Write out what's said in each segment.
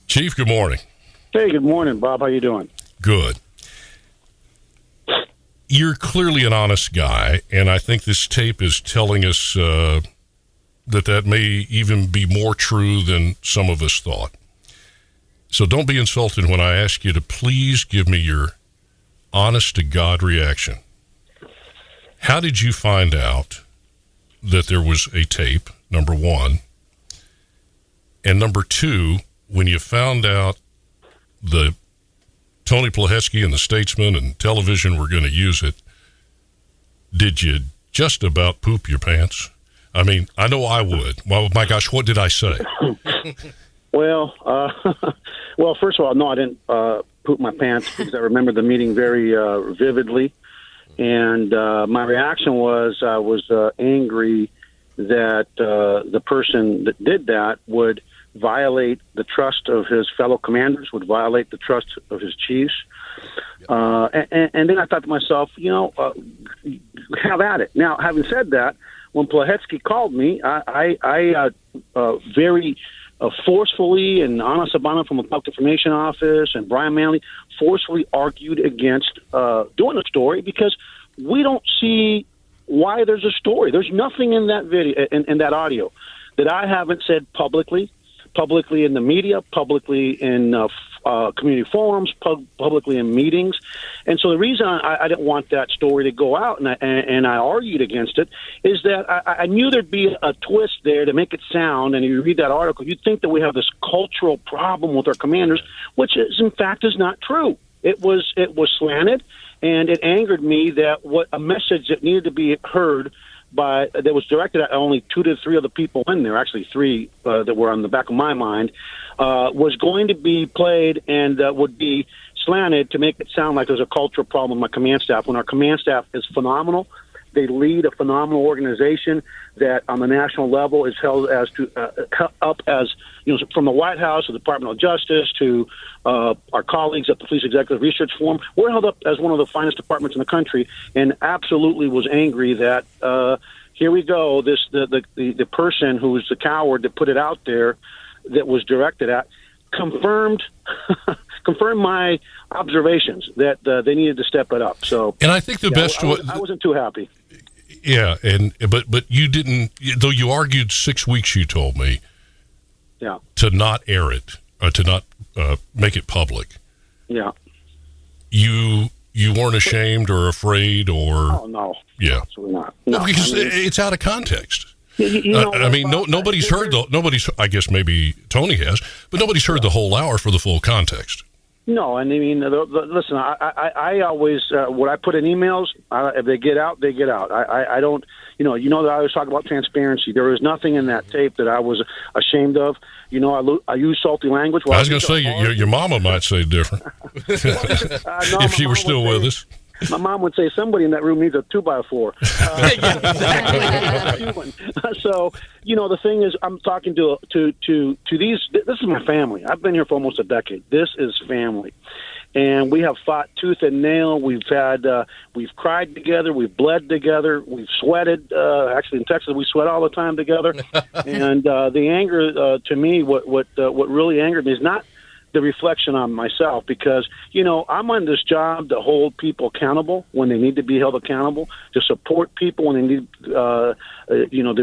Chief, good morning. Hey, good morning, Bob. How you doing? Good. You're clearly an honest guy, and I think this tape is telling us that may even be more true than some of us thought. So don't be insulted when I ask you to please give me your honest-to-God reaction. How did you find out that there was a tape, number one? And number two, when you found out the Tony Plahetsky and the Statesman and television were going to use it, did you just about poop your pants? I mean, I know I would. Well, my gosh, what did I say? Well, first of all, no, I didn't poop my pants because I remember the meeting very vividly. And my reaction was I was angry that the person that did that would violate the trust of his fellow commanders, would violate the trust of his chiefs. And then I thought to myself, have at it. Now, having said that, when Plahetsky called me, I very forcefully and Anna Sabana from the Public Information Office and Brian Manley forcefully argued against doing a story because we don't see why there's a story. There's nothing in that video, in that audio, that I haven't said publicly in the media, publicly in community forums, publicly in meetings. And so the reason I didn't want that story to go out and I argued against it is that I knew there'd be a twist there to make it sound, and you read that article, you'd think that we have this cultural problem with our commanders, which is, in fact, is not true. It was slanted, and it angered me that a message that needed to be heard that was directed at only 2 to 3 of the people in there, actually 3 that were on the back of my mind, was going to be played and would be slanted to make it sound like there's a cultural problem with my command staff, when our command staff is phenomenal. They lead a phenomenal organization that on the national level is held as up as, from the White House to the Department of Justice to our colleagues at the Police Executive Research Forum. We're held up as one of the finest departments in the country, and absolutely was angry that here we go, the person who was the coward that put it out there that was directed at confirmed my observations that they needed to step it up. So, and I think the best I wasn't too happy. Yeah, but you didn't, though you argued 6 weeks, you told me, to not air it, or to not make it public. Yeah. You weren't ashamed or afraid or... Oh, no. Yeah. Absolutely not. No, because it's out of context. Nobody's heard I guess maybe Tony has, but nobody's heard the whole hour for the full context. No, and I mean, listen, I always, what I put in emails, if they get out, they get out. I don't, that I always talk about transparency. There is nothing in that tape that I was ashamed of. I use salty language. I was going to say, your mama might say different. If she were still with us. My mom would say somebody in that room needs a 2x4. So, the thing is, I'm talking to these. This is my family. I've been here for almost a decade. This is family, and we have fought tooth and nail. We've cried together. We've bled together. We've sweated. Actually, in Texas, we sweat all the time together. And the anger to me, what really angered me is not the reflection on myself, because, I'm on this job to hold people accountable when they need to be held accountable, to support people when they need, to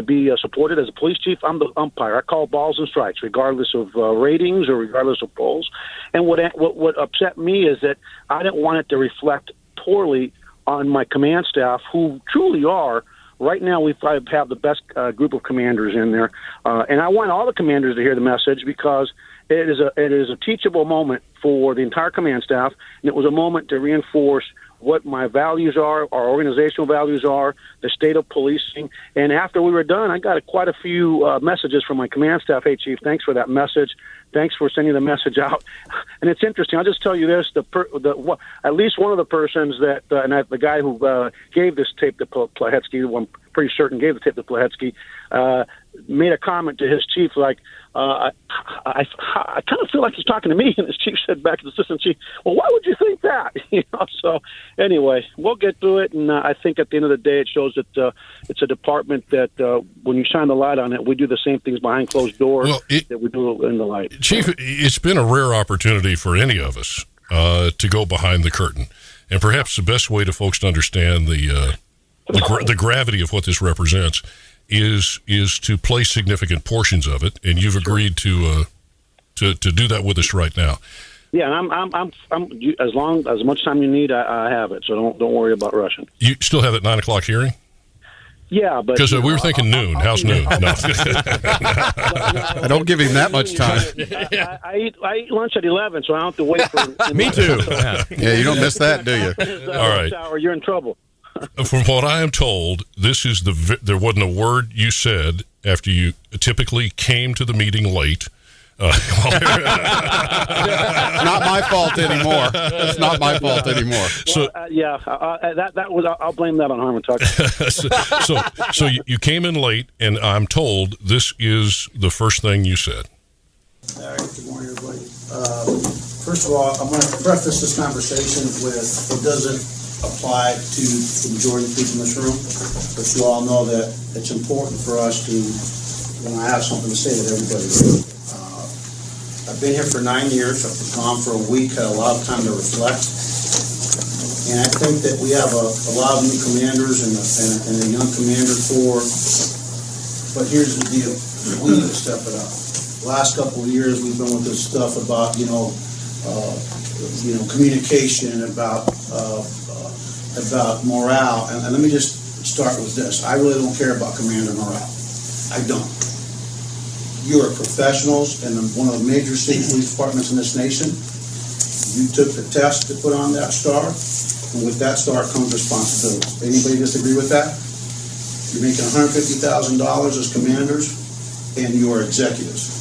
be supported. As a police chief, I'm the umpire. I call balls and strikes, regardless of ratings or regardless of polls. And what upset me is that I didn't want it to reflect poorly on my command staff, who truly are. Right now, we probably have the best group of commanders in there. And I want all the commanders to hear the message, because it is a teachable moment for the entire command staff, and it was a moment to reinforce what my values are, our organizational values are, the state of policing. And after we were done, I got quite a few messages from my command staff. Hey, Chief, thanks for that message. Thanks for sending the message out. And it's interesting. I'll just tell you this: at least one of the persons that, the guy who gave this tape to Plahetsky, I'm pretty certain gave the tape to Plahetsky, made a comment to his chief like, I kind of feel like he's talking to me. And his chief said back to the assistant chief, well, why would you think that? So anyway, we'll get through it. And I think at the end of the day, it shows that it's a department that when you shine the light on it, we do the same things behind closed doors that we do in the light. Chief, it's been a rare opportunity for any of us to go behind the curtain. And perhaps the best way to folks to understand the gravity of what this represents is to play significant portions of it, and you've agreed to do that with us right now. Yeah, and I'm as much time you need, I have it. So don't worry about rushing. You still have that 9 o'clock hearing? Yeah, but because we were thinking noon. How's noon? No, I don't give him that much time. I eat lunch at 11, so I don't have to wait for. Me too. Yeah, you don't miss that, do you? All right, hour, you're in trouble. From what I am told, this is there wasn't a word you said after you typically came to the meeting late. Not my fault anymore. It's not my fault anymore. So that was. I'll blame that on Harmon Tucker. so you came in late, and I'm told this is the first thing you said. All right. Good morning, everybody. First of all, I'm going to preface this conversation with it doesn't apply to the majority of people in this room, but you all know that it's important for us to, when I have something to say, that everybody hears. I've been here for 9 years. I've been gone for a week, had a lot of time to reflect. And I think that we have a lot of new commanders and a young commander corps. But here's the deal. We need to step it up. The last couple of years, we've been with this stuff about, communication, about morale. And let me just start with this. I really don't care about commander morale. I don't. You are professionals in one of the major state police departments in this nation. You took the test to put on that star, and with that star comes responsibility. Anybody disagree with that? You're making $150,000 as commanders, and you are executives,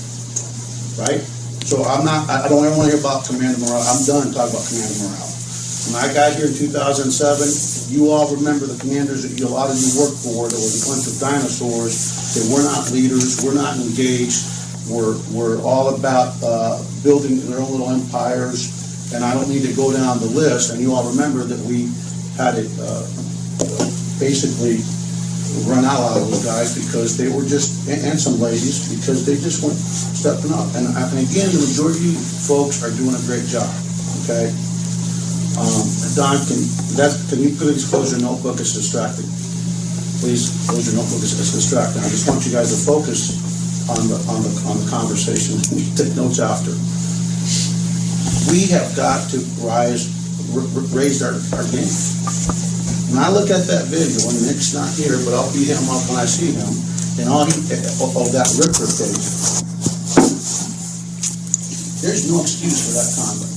right? So I don't ever want to hear about commander morale. I'm done talking about commander morale. When I got here in 2007, you all remember the commanders that a lot of you worked for. There was a bunch of dinosaurs that were not leaders, were not engaged, were all about building their own little empires. And I don't need to go down the list. And you all remember that we had it basically run out of those guys because they were just, and some ladies, because they just weren't stepping up. And again, the majority of you folks are doing a great job, okay? Don, can you please close your notebook? It's distracting. Please close your notebook. It's distracting. I just want you guys to focus on the conversation. You take notes after. We have got to raise our game. When I look at that video, and Nick's not here, but I'll beat him up when I see him, and all that Ripper page, there's no excuse for that conduct.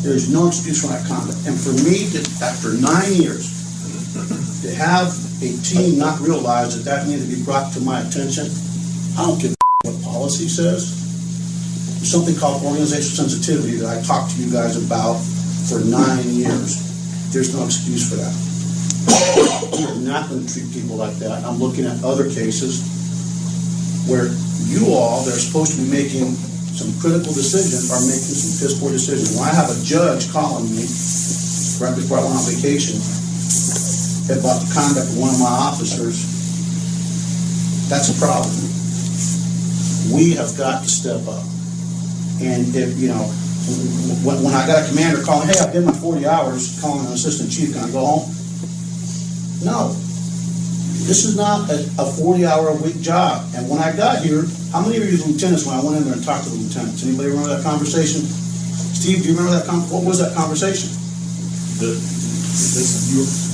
There's no excuse for that conduct. And for me, after 9 years, to have a team not realize that needed to be brought to my attention, I don't give what policy says. There's something called organizational sensitivity that I talked to you guys about for 9 years. There's no excuse for that. We are not going to treat people like that. I'm looking at other cases where you all, they're supposed to be making some critical decisions, are making some piss poor decisions. When I have a judge calling me right before I went on vacation about the conduct of one of my officers, that's a problem. We have got to step up. And if, when I got a commander calling, hey, I did my 40 hours, calling an assistant chief, can I go home? No. This is not a 40-hour-a-week job. And when I got here, how many of you lieutenants, when I went in there and talked to the lieutenants, anybody remember that conversation? Steve, do you remember that? What was that conversation? Your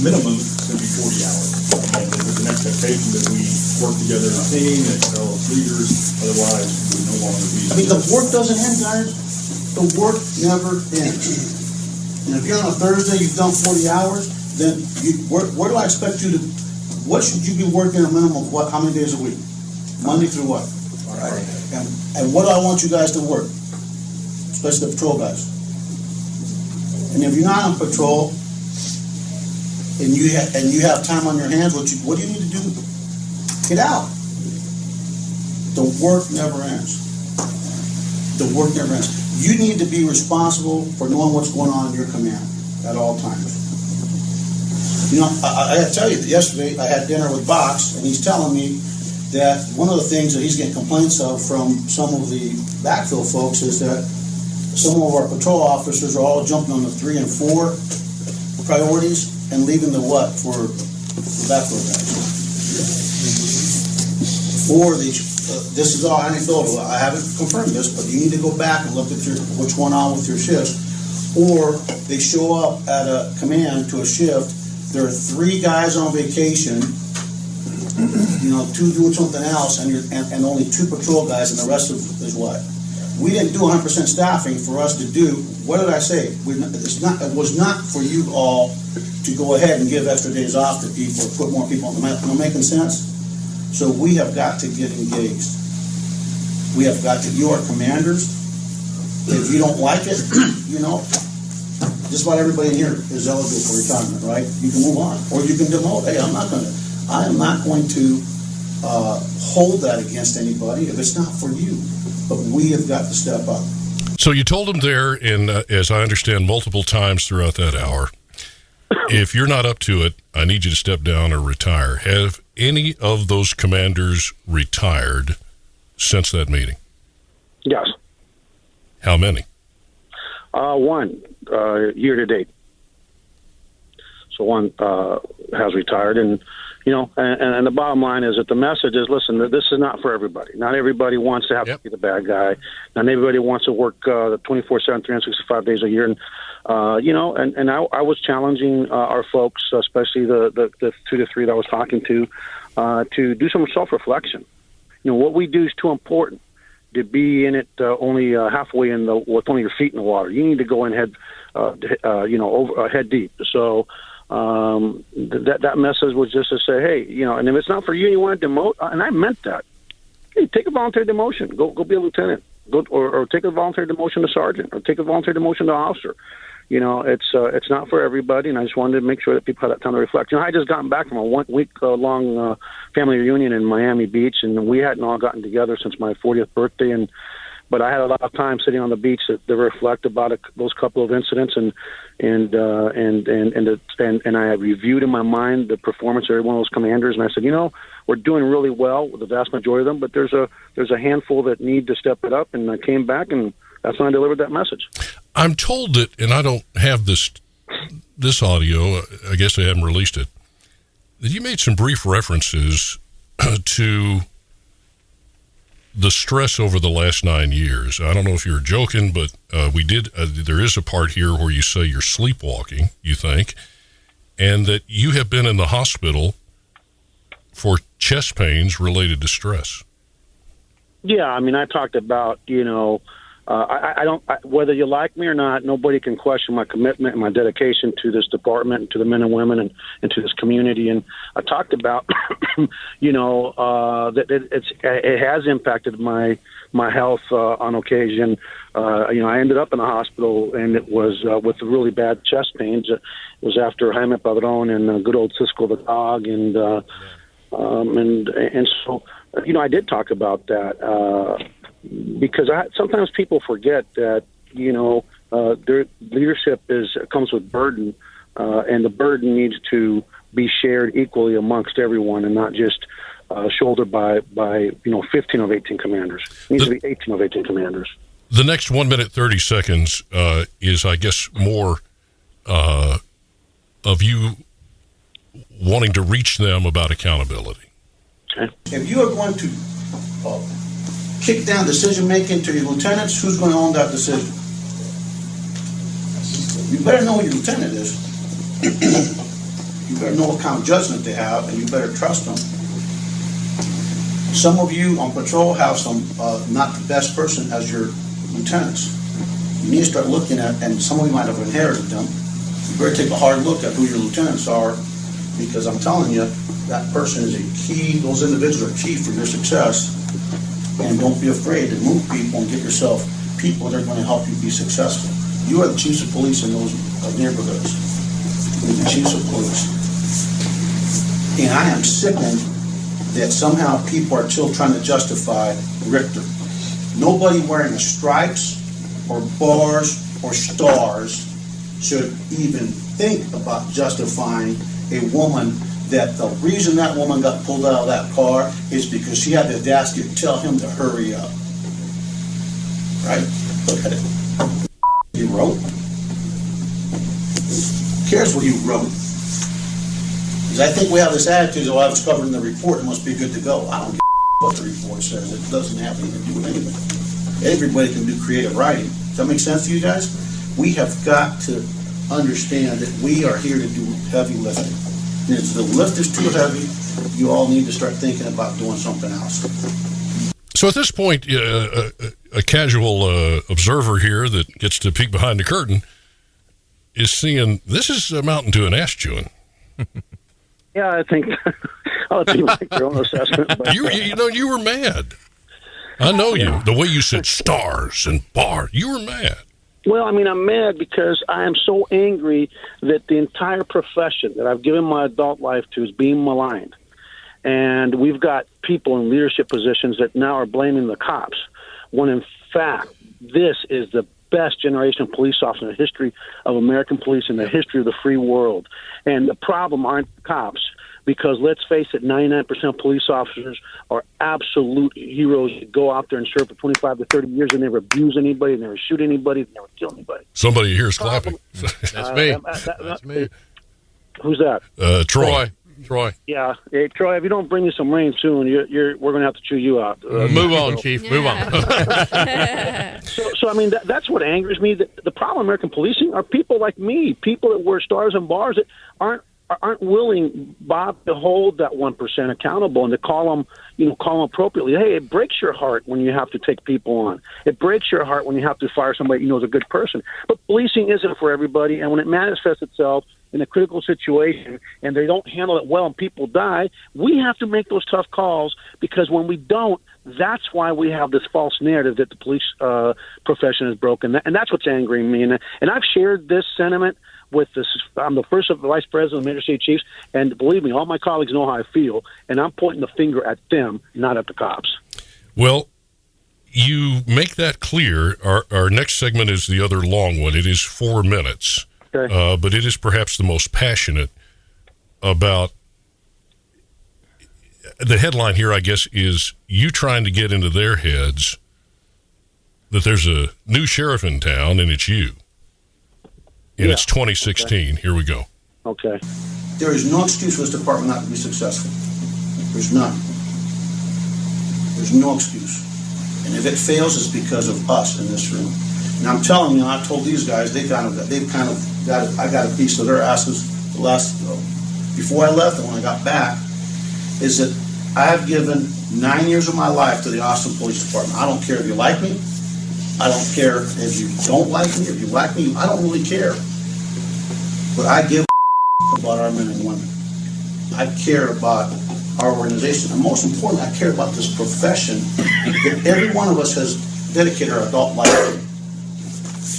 minimum is going to be 40 hours. And there's an expectation that we work together as a team, excel as leaders, otherwise we no longer be. I mean, the work doesn't end, guys. The work never ends. And if you're on a Thursday, you've done 40 hours, then where do I expect you to, what should you be working a minimum of how many days a week? Monday through what? All right. And what do I want you guys to work? Especially the patrol guys. And if you're not on patrol, and you have time on your hands, what do you need to do? Get out. The work never ends. The work never ends. You need to be responsible for knowing what's going on in your command at all times. You know, I got to tell you, yesterday I had dinner with Box, and he's telling me that one of the things that he's getting complaints of from some of the backfill folks is that some of our patrol officers are all jumping on the 3 and 4 priorities and leaving the what for the backfill guys. Or this is all anecdotal. I haven't confirmed this, but you need to go back and look at what's going on with your shifts. Or they show up at a command to a shift. There are 3 guys on vacation, 2 doing something else, and only 2 patrol guys, and the rest is what? We didn't do 100% staffing for us to do. What did I say? It was not for you all to go ahead and give extra days off to people or put more people on the map. Am I making sense? So we have got to get engaged. We have got to. You are commanders. If you don't like it, just about everybody in here is eligible for retirement, right? You can move on, or you can demote. Hey, I am not going to hold that against anybody if it's not for you. But we have got to step up. So you told him there, and as I understand, multiple times throughout that hour, if you're not up to it, I need you to step down or retire. Have any of those commanders retired since that meeting? Yes. How many? One, year to date. So one has retired, and and the bottom line is that the message is: listen, this is not for everybody. Not everybody wants to have to be the bad guy. Not everybody wants to work the 24/7, 365 days a year. And and I was challenging our folks, especially the 2 to 3 that I was talking to do some self-reflection. What we do is too important to be in it only halfway with only your feet in the water. You need to go in head deep. So that message was just to say, hey, and if it's not for you and you want to demote, and I meant that, hey, take a voluntary demotion. Go be a lieutenant. Or take a voluntary demotion to sergeant, or take a voluntary demotion to officer. It's not for everybody, and I just wanted to make sure that people had that time to reflect. I had just gotten back from a 1 week long family reunion in Miami Beach, and we hadn't all gotten together since my 40th birthday. But I had a lot of time sitting on the beach to reflect about those couple of incidents, and I had reviewed in my mind the performance of every one of those commanders, and I said, we're doing really well with the vast majority of them, but there's a handful that need to step it up, and I came back, and that's when I delivered that message. I'm told that, and I don't have this audio, I guess they haven't released it, that you made some brief references to the stress over the last 9 years. I don't know if you were joking, but we did. There is a part here where you say you're sleepwalking, you think, and that you have been in the hospital for chest pains related to stress. Yeah, I talked about, whether you like me or not, nobody can question my commitment and my dedication to this department and to the men and women and to this community. And I talked about, that it has impacted my health on occasion. I ended up in the hospital, and it was with really bad chest pains. It was after Jaime Padron and good old Cisco the dog, and so I did talk about that. Because sometimes people forget that their leadership comes with burden, and the burden needs to be shared equally amongst everyone, and not just shouldered by 15 of 18 commanders. It needs to be 18 of 18 commanders. The next 1 minute 30 seconds is, I guess, more of you wanting to reach them about accountability. Okay. If you are going to kick down decision-making to your lieutenants, who's going to own that decision? You better know who your lieutenant is. You better know what kind of judgment they have, and you better trust them. Some of you on patrol have some not the best person as your lieutenants. You need to start looking at, and some of you might have inherited them. You better take a hard look at who your lieutenants are, because I'm telling you, that person is a key, those individuals are key for your success. And don't be afraid to move people and get yourself people that are going to help you be successful. You are the chiefs of police in those neighborhoods. You're the chiefs of police. And I am sickened that somehow people are still trying to justify Richter. Nobody wearing a stripes or bars or stars should even think about justifying a woman that the reason that woman got pulled out of that car is because she had the audacity to tell him to hurry up. Right? Look at it. He wrote. Who cares what he wrote? Because I think we have this attitude that, well, I was covered in the report, it must be good to go. I don't give a what the report says. It doesn't have anything to do with anything. Everybody can do creative writing. Does that make sense to you guys? We have got to understand that we are here to do heavy lifting. And if the lift is too heavy, you all need to start thinking about doing something else. So at this point, a casual observer here that gets to peek behind the curtain is seeing this is amounting to an ass chewing. Yeah, I think I'll let you make your own assessment. But, you were mad. I know you. The way you said stars and bars, you were mad. Well, I mean, I'm mad because I am so angry that the entire profession that I've given my adult life to is being maligned. And we've got people in leadership positions that now are blaming the cops, when in fact, this is the best generation of police officers in the history of American police, in the history of the free world. And the problem aren't the cops, because let's face it, 99% of police officers are absolute heroes that go out there and serve for 25 to 30 years and never abuse anybody, never shoot anybody, never kill anybody. Somebody here is clapping. That's me. That's me. Who's that? Troy. Yeah. Hey, Troy, if you don't bring me some rain soon, we're going to have to chew you out. Move on, Chief. Move on. So I mean, that's what angers me. The problem in American policing are people like me, people that wear stars and bars that aren't willing, Bob, to hold that 1% accountable and to call them appropriately. Hey, it breaks your heart when you have to take people on. It breaks your heart when you have to fire somebody you know is a good person. But policing isn't for everybody, and when it manifests itself in a critical situation and they don't handle it well and people die, we have to make those tough calls, because when we don't, that's why we have this false narrative that the police profession is broken. And that's what's angering me. And I've shared this sentiment with this. I'm the first vice president of the Major State Chiefs, and believe me, all my colleagues know how I feel, and I'm pointing the finger at them, not at the cops. Well, you make that clear. Our next segment is the other long one. It is 4 minutes. Okay. But it is perhaps the most passionate about the headline here, I guess, is you trying to get into their heads that there's a new sheriff in town and it's you. And it's 2016. Okay. Here we go. Okay. There is no excuse for this department not to be successful. There's none. There's no excuse. And if it fails, it's because of us in this room. And I'm telling you, I told these guys, I got a piece of their asses before I left and when I got back, is that I have given 9 years of my life to the Austin Police Department. I don't care if you like me. I don't care if you don't like me. If you like me, I don't really care. But I give about our men and women. I care about our organization. And most importantly, I care about this profession that every one of us has dedicated our adult life to.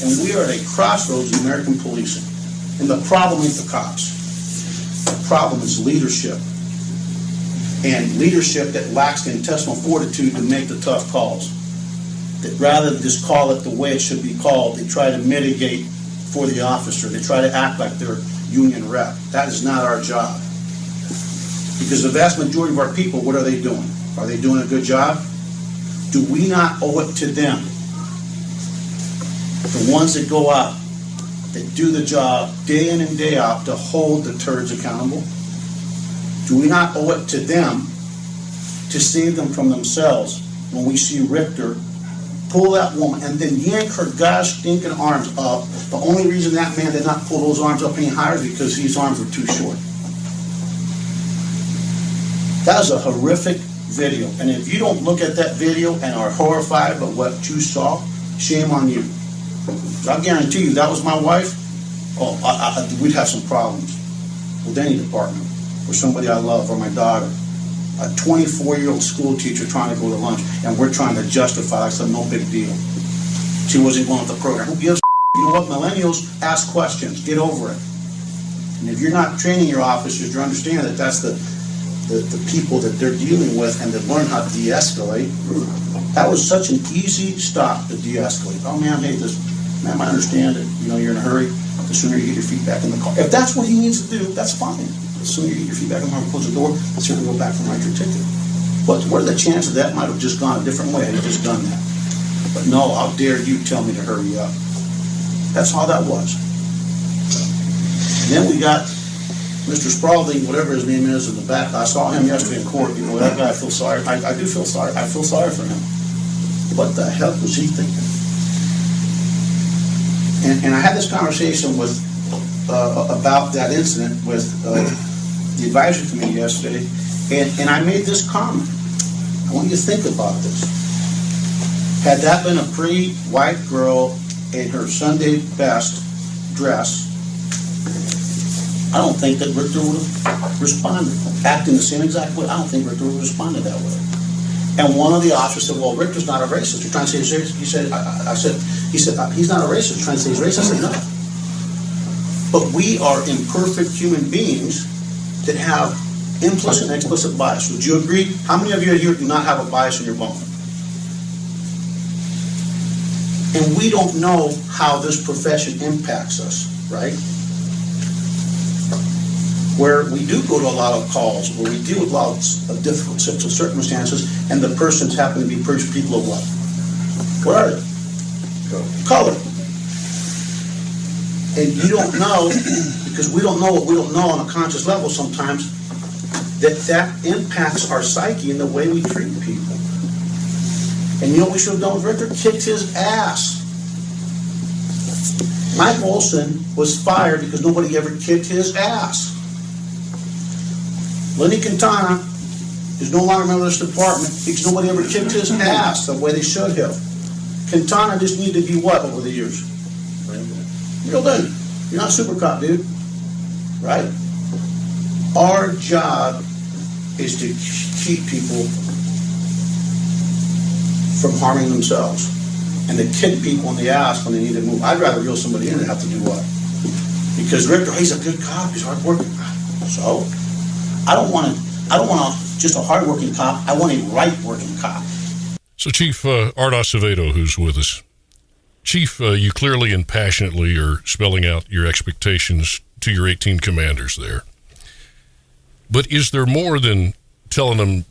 And we are at a crossroads in American policing. And the problem ain't the cops. The problem is leadership. And leadership that lacks the intestinal fortitude to make the tough calls. That rather than just call it the way it should be called, they try to mitigate for the officer. They try to act like they're union rep. That is not our job. Because the vast majority of our people, what are they doing? Are they doing a good job? Do we not owe it to them? The ones that go out, that do the job day in and day out to hold the turds accountable? Do we not owe it to them to save them from themselves when we see Richter pull that woman and then yank her gosh stinking arms up? The only reason that man did not pull those arms up any higher is because his arms were too short. That is a horrific video. And if you don't look at that video and are horrified by what you saw, shame on you. I guarantee you, that was my wife, we'd have some problems with any department, or somebody I love, or my daughter. A 24-year-old school teacher trying to go to lunch, and we're trying to justify it, so no big deal. She wasn't going with the program. Who gives a You know what? Millennials ask questions. Get over it. And if you're not training your officers to understand that that's the people that they're dealing with and to learn how to de-escalate. That was such an easy stop to de-escalate. Oh, ma'am, hey, ma'am, I understand that, you're in a hurry. The sooner you get your feet back in the car. If that's what he needs to do, that's fine. The sooner you get your feet back in the car and close the door, the sooner you go back and write your ticket. But what are the chances that might have just gone a different way had he just done that? But no, how dare you tell me to hurry up. That's how that was. And then we got Mr. Spaulding, whatever his name is, in the back. I saw him yesterday in court. That guy, I feel sorry. I do feel sorry. I feel sorry for him. What the hell was he thinking? And I had this conversation with about that incident with the advisory committee yesterday, and I made this comment. I want you to think about this. Had that been a pretty white girl in her Sunday best dress, I don't think that Richter would have responded. Acting the same exact way, I don't think Richter would have responded that way. And one of the officers said, well, Richter's not a racist. You're trying to say he's racist? He said, he's not a racist. You're trying to say he's racist? I said, no. But we are imperfect human beings that have implicit and explicit bias. Would you agree? How many of you here do not have a bias in your bone? And we don't know how this profession impacts us, right? Where we do go to a lot of calls, where we deal with lots of difficult circumstances, and the persons happen to be people of what? What are they? Color. And you don't know, because we don't know what we don't know on a conscious level sometimes, that impacts our psyche in the way we treat people. And you know what we should have done with Richter? Kicked his ass. Mike Olson was fired because nobody ever kicked his ass. Lenny Quintana is no longer a member of this department because nobody ever kicked his ass the way they should have. Quintana just needed to be what over the years? Real dude. You're not super cop, dude. Right? Our job is to keep people from harming themselves and to kick people in the ass when they need to move. I'd rather reel somebody in than have to do what? Because Richter, he's a good cop, he's hardworking. So I don't want just a hardworking cop. I want a right-working cop. So, Chief Art Acevedo, who's with us. Chief, you clearly and passionately are spelling out your expectations to your 18 commanders there. But is there more than telling them,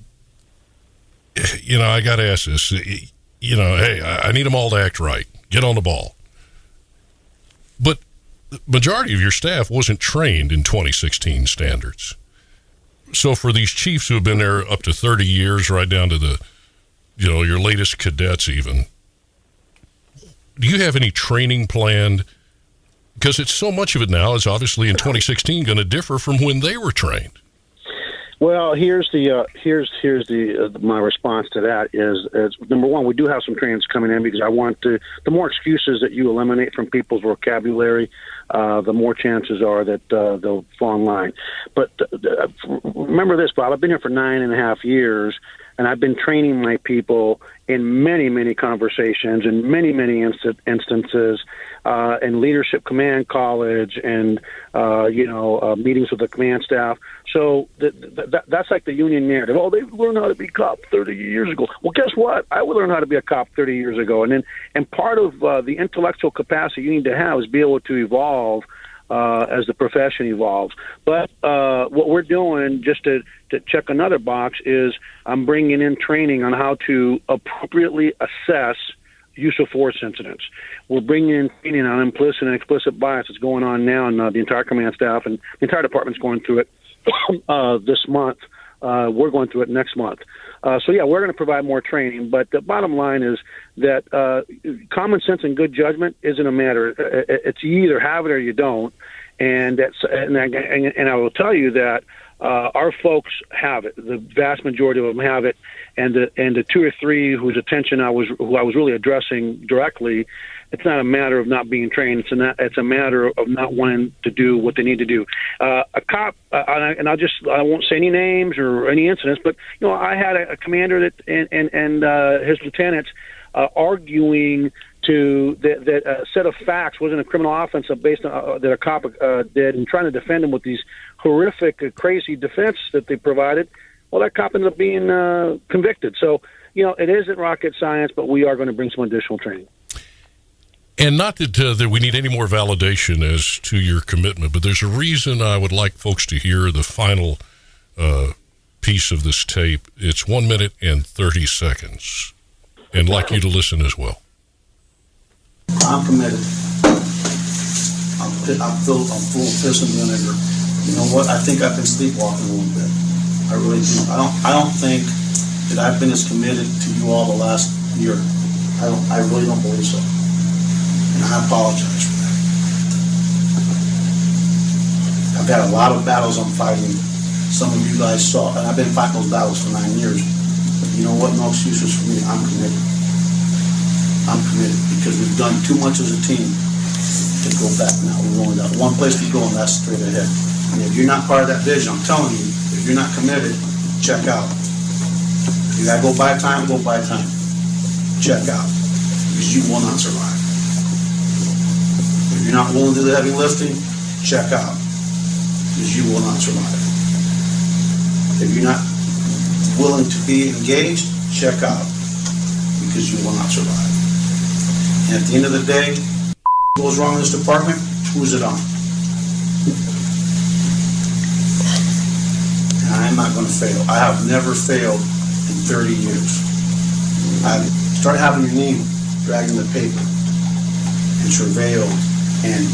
I got to ask this, hey, I need them all to act right. Get on the ball. But the majority of your staff wasn't trained in 2016 standards. So for these chiefs who have been there up to 30 years, right down to the, your latest cadets even, do you have any training planned? Because it's so much of it now is obviously in 2016 going to differ from when they were trained. Well, here's my response to that is number one, we do have some trainings coming in because I want to. The more excuses that you eliminate from people's vocabulary, the more chances are that they'll fall in line. But remember this, Bob. I've been here for 9.5 years, and I've been training my people in many, many conversations and many, many instances in leadership command college and meetings with the command staff. So that's like the union narrative. Oh, they learned how to be a cop 30 years ago. Well, guess what? I would learn how to be a cop 30 years ago. And part of the intellectual capacity you need to have is be able to evolve as the profession evolves. But what we're doing, just to check another box, is I'm bringing in training on how to appropriately assess use of force incidents. We're bringing in training on implicit and explicit bias that's going on now, and the entire command staff and the entire department's going through it this month. We're going through it next month. We're going to provide more training. But the bottom line is that common sense and good judgment isn't a matter. It's you either have it or you don't. And I will tell you that our folks have it. The vast majority of them have it. And the two or three whose attention I was really addressing directly, it's not a matter of not being trained. It's a matter of not wanting to do what they need to do. A cop, I won't say any names or any incidents, but I had a commander that and his lieutenants arguing that a set of facts wasn't a criminal offense based on that a cop did, and trying to defend him with these horrific, crazy defense that they provided. Well, that cop ended up being convicted. So, it isn't rocket science, but we are going to bring some additional training. And not that we need any more validation as to your commitment, but there's a reason I would like folks to hear the final piece of this tape. It's 1 minute and 30 seconds. And I'd like you to listen as well. I'm committed. I'm full of piss and vinegar. You know what? I think I've been sleepwalking a little bit. I really do. I don't think that I've been as committed to you all the last year. I really don't believe so. And I apologize for that. I've got a lot of battles I'm fighting. Some of you guys saw, and I've been fighting those battles for 9 years. But you know what? No excuses for me. I'm committed. I'm committed because we've done too much as a team to go back now. We've only got one place to go, and that's straight ahead. And if you're not part of that vision, I'm telling you, if you're not committed, check out. You gotta go buy time, go buy time. Check out. Because you will not survive. If you're not willing to do the heavy lifting, check out. Because you will not survive. If you're not willing to be engaged, check out. Because you will not survive. And at the end of the day, goes wrong in this department, who's it on? And I'm not going to fail. I have never failed in 30 years. I started having your name dragged in the paper and surveilled and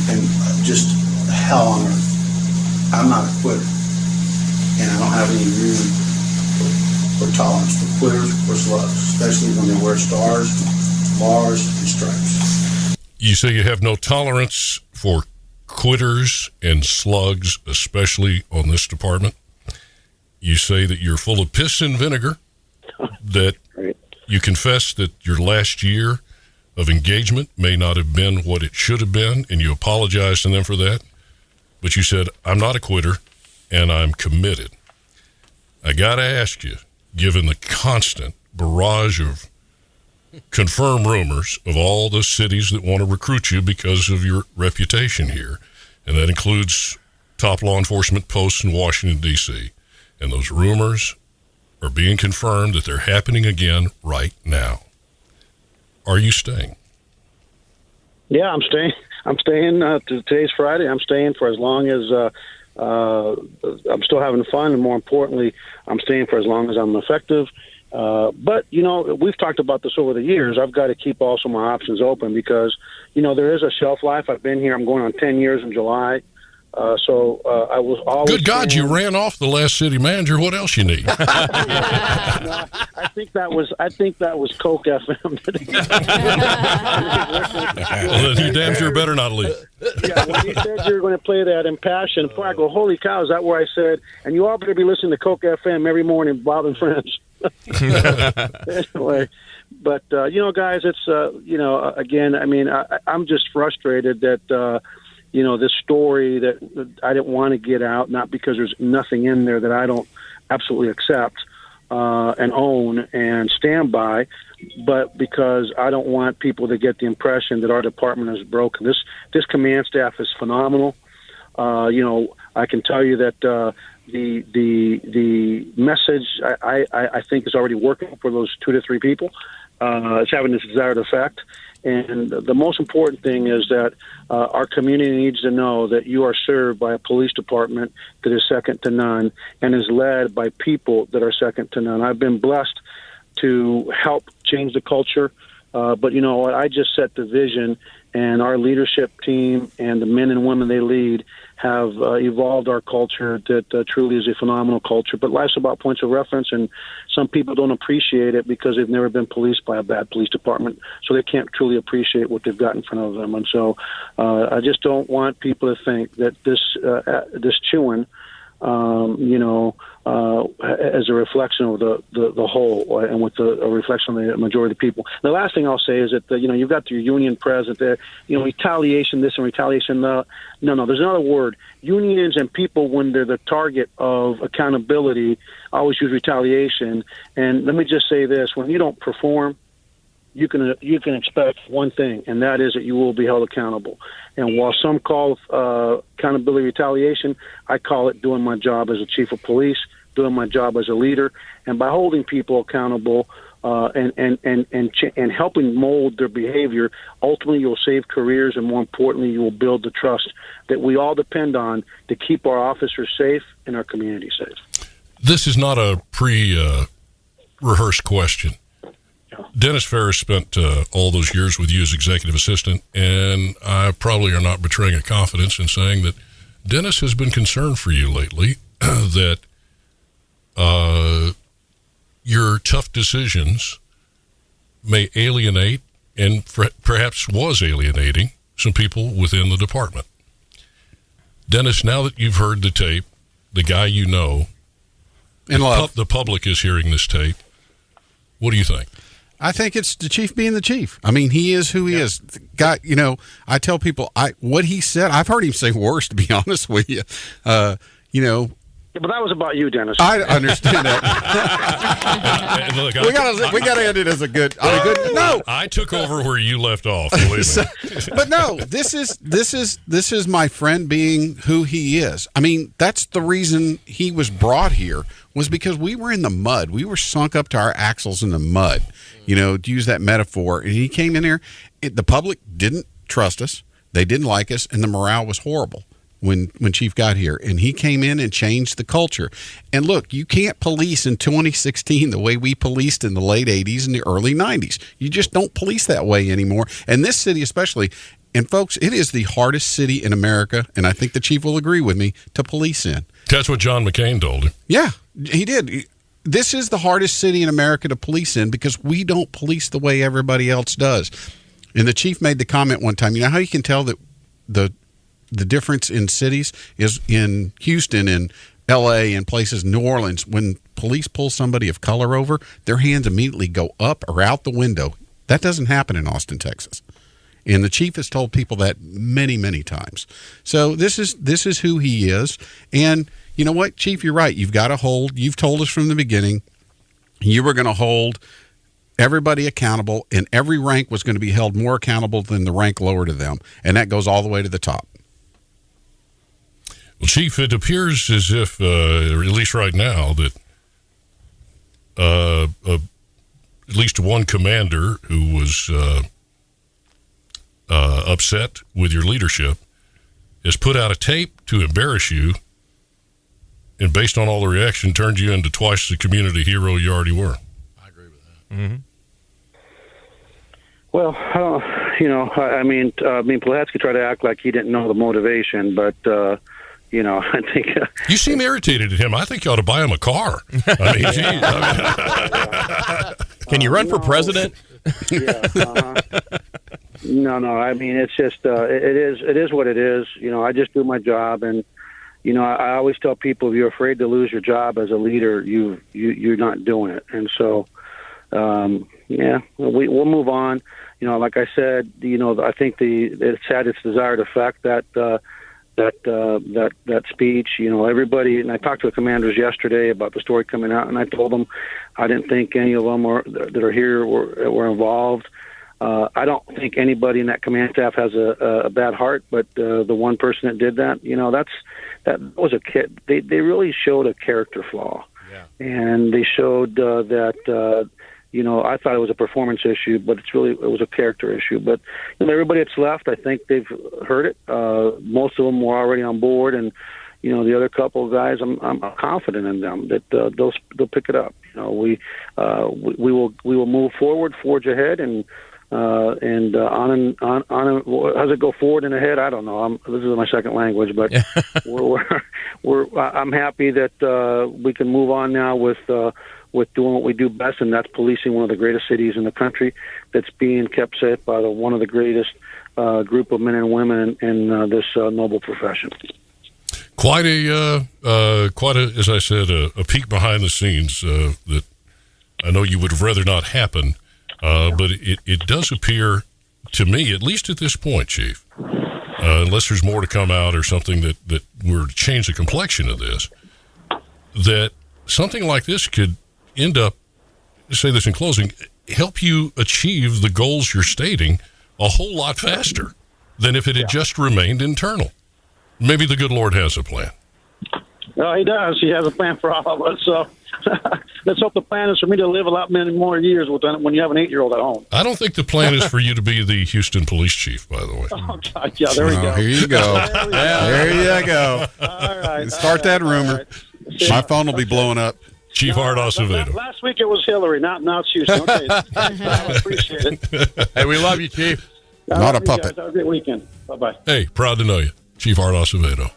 just hell on earth. I'm not a quitter. And I don't have any room or tolerance for quitters or slugs, especially when they wear stars, bars, and stripes. You say you have no tolerance for quitters and slugs, especially on this department. You say that you're full of piss and vinegar, that you confess that your last year of engagement may not have been what it should have been, and you apologize to them for that. But you said, I'm not a quitter, and I'm committed. I got to ask you, given the constant barrage of confirmed rumors of all the cities that want to recruit you because of your reputation here, and that includes top law enforcement posts in Washington, D.C., and those rumors are being confirmed that they're happening again right now. Are you staying? Yeah, I'm staying. Today's Friday. I'm staying for as long as I'm still having fun, and more importantly, I'm staying for as long as I'm effective. But, we've talked about this over the years. I've got to keep also my options open because, there is a shelf life. I've been here. I'm going on 10 years in July. So I was always. Good God, you ran off the last city manager. What else you need? No, I think that was KOKEFM. Well, then you damn sure better not leave. Yeah, when you said you were going to play that Impassioned, I go, holy cow, is that where I said? And you all better be listening to KOKEFM every morning, Bob and Friends. Anyway, but guys, it's again, I mean, I'm just frustrated that. This story that I didn't want to get out, not because there's nothing in there that I don't absolutely accept and own and stand by, but because I don't want people to get the impression that our department is broken. This command staff is phenomenal. I can tell you that the message I think is already working for those 2 to 3 people. It's having its desired effect. And the most important thing is that our community needs to know that you are served by a police department that is second to none and is led by people that are second to none. I've been blessed to help change the culture, but you know what? I just set the vision, and our leadership team and the men and women they lead have evolved our culture that truly is a phenomenal culture. But life's about points of reference, and some people don't appreciate it because they've never been policed by a bad police department, so they can't truly appreciate what they've got in front of them. And so I just don't want people to think that this chewing, as a reflection of the whole, and with a reflection of the majority of the people. The last thing I'll say is that you've got your union president there. Retaliation this and retaliation that. No. There's another word. Unions and people, when they're the target of accountability, always use retaliation. And let me just say this: when you don't perform, you can expect one thing, and that is that you will be held accountable. And while some call accountability retaliation, I call it doing my job as a chief of police doing my job as a leader, and by holding people accountable and helping mold their behavior, ultimately you'll save careers, and more importantly, you will build the trust that we all depend on to keep our officers safe and our community safe. This is not a pre-rehearsed question. Dennis Ferris spent all those years with you as executive assistant, and I probably are not betraying a confidence in saying that Dennis has been concerned for you lately that your tough decisions may alienate and perhaps was alienating some people within the department. Dennis, now that you've heard the tape, the guy you know, the public is hearing this tape, what do you think? I think it's the chief being the chief. I mean, he is who he is. God, I tell people what he said. I've heard him say worse, to be honest with you. Yeah, but that was about you, Dennis. I understand that. Look, we got to end it as a good. No, I took over where you left off. Believe me. But no, this is my friend being who he is. I mean, that's the reason he was brought here, was because we were in the mud. We were sunk up to our axles in the mud, to use that metaphor. And he came in here. The public didn't trust us. They didn't like us, and the morale was horrible when Chief got here. And he came in and changed the culture. And look, you can't police in 2016 the way we policed in the late 80s and the early 90s. You just don't police that way anymore. And this city especially. And folks, it is the hardest city in America, and I think the chief will agree with me, to police in. That's what John McCain told him. Yeah, he did. This is the hardest city in America to police in because we don't police the way everybody else does. And the chief made the comment one time, how you can tell that the difference in cities is in Houston and L.A. and places, New Orleans, when police pull somebody of color over, their hands immediately go up or out the window. That doesn't happen in Austin, Texas. And the chief has told people that many, many times. So this is who he is. And you know what, Chief, you're right. You've told us from the beginning you were going to hold everybody accountable, and every rank was going to be held more accountable than the rank lower to them. And that goes all the way to the top. Well, Chief, it appears as if, at least right now, that at least one commander who was upset with your leadership has put out a tape to embarrass you, and based on all the reaction, turned you into twice the community hero you already were. I agree with that. Mm-hmm. Well, Pulaski tried to act like he didn't know the motivation, but I think you seem irritated at him. I think you ought to buy him a car. Can you run for president? Yeah. No. I mean, it's just it is what it is. I just do my job, and I always tell people, if you're afraid to lose your job as a leader, you're not doing it. And so, we'll move on. Like I said, I think it's had its desired effect that speech. Everybody, and I talked to the commanders yesterday about the story coming out, and I told them I didn't think any of them that are here were involved. I don't think anybody in that command staff has a bad heart, but the one person that did that, that was a kid. They really showed a character flaw, and they showed that. I thought it was a performance issue, but it was a character issue. But everybody that's left, I think they've heard it. Most of them were already on board, and the other couple of guys, I'm confident in them that they'll pick it up. We will move forward, forge ahead, and on. How's it go forward and ahead? I don't know. This is my second language, but I'm happy that we can move on now with doing what we do best, and that's policing one of the greatest cities in the country that's being kept safe by one of the greatest group of men and women in this noble profession. Quite a, as I said, a peek behind the scenes that I know you would have rather not happen, but it does appear to me, at least at this point, Chief, unless there's more to come out or something that were to change the complexion of this, that something like this could end up, say this in closing, help you achieve the goals you're stating a whole lot faster than if it had just remained internal. Maybe the good Lord has a plan. Oh, he does. He has a plan for all of us. So let's hope the plan is for me to live a lot many more years when you have an 8-year-old at home. I don't think the plan is for you to be the Houston police chief, by the way. Oh, God, yeah, there we go. Here you go. There you go. All right. Start that rumor. Right. My phone will be blowing up. Chief Art Acevedo. Last week it was Hillary, now it's Houston. Okay, I appreciate it. Hey, we love you, Chief. Not a puppet. Have a great weekend. Bye-bye. Hey, proud to know you. Chief Art Acevedo.